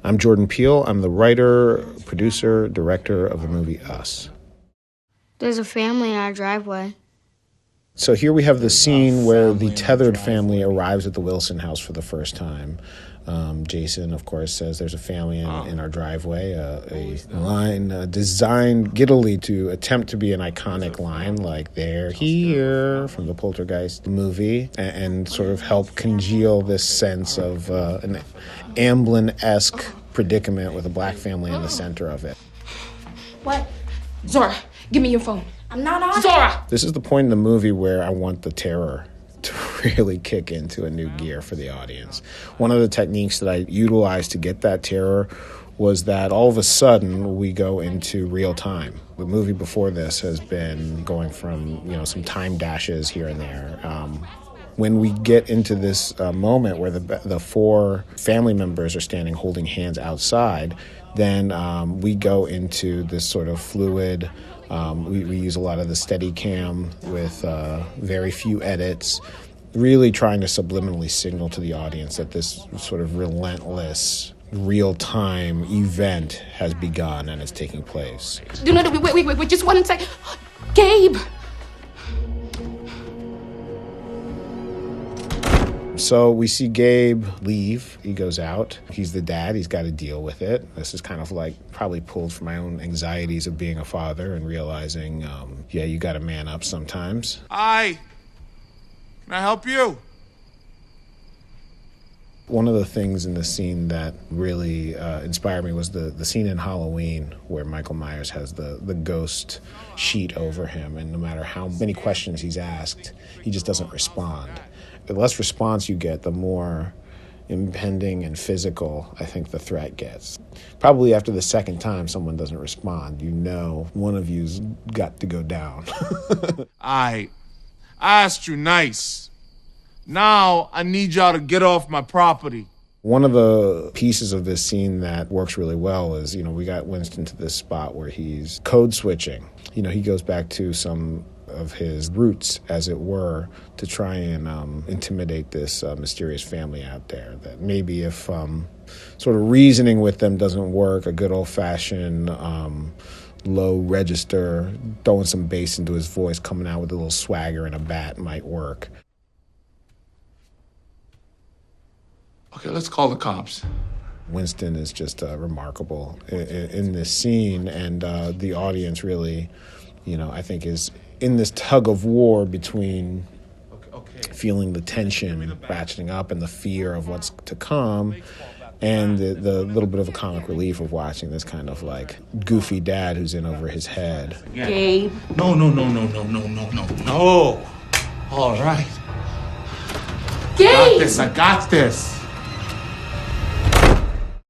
I'm Jordan Peele. I'm the writer, producer, director of the movie Us. There's a family in our driveway. So here we have the scene where the tethered family arrives at the Wilson house for the first time. Jason, of course, says there's a family in our driveway, a line designed giddily to attempt to be an iconic line like "they're here" from the Poltergeist movie, and sort of help congeal this sense of an Amblin-esque predicament with a black family in the center of it. What? Zora, give me your phone. I'm not on Zora! This is the point in the movie where I want the terror to really kick into a new gear for the audience. One of the techniques that I utilized to get that terror was that all of a sudden we go into real time. The movie before this has been going from, some time dashes here and there. When we get into this moment where the four family members are standing holding hands outside, then we go into this sort of fluid. We use a lot of the Steadicam with very few edits, really trying to subliminally signal to the audience that this sort of relentless, real-time event has begun and is taking place. No, wait, just one second. Gabe! So we see Gabe leave. He goes out. He's the dad. He's got to deal with it. This is kind of like probably pulled from my own anxieties of being a father and realizing, you got to man up sometimes. Hi. Can I help you? One of the things in the scene that really inspired me was the scene in Halloween where Michael Myers has the ghost sheet over him, and no matter how many questions he's asked, he just doesn't respond. The less response you get, the more impending and physical I think the threat gets. Probably after the second time someone doesn't respond, one of you's got to go down. I asked you nice. Now I need y'all to get off my property. One of the pieces of this scene that works really well is, we got Winston to this spot where he's code switching. He goes back to some of his roots, as it were, to try and intimidate this mysterious family out there. That maybe if sort of reasoning with them doesn't work, a good old-fashioned low register, throwing some bass into his voice, coming out with a little swagger and a bat might work. Okay, let's call the cops. Winston is just remarkable in this scene, and the audience really, I think is in this tug of war between feeling the tension ratcheting up and the fear of what's to come, and the little bit of a comic relief of watching this kind of like goofy dad who's in over his head. Gabe. No. All right. Gabe! I got this.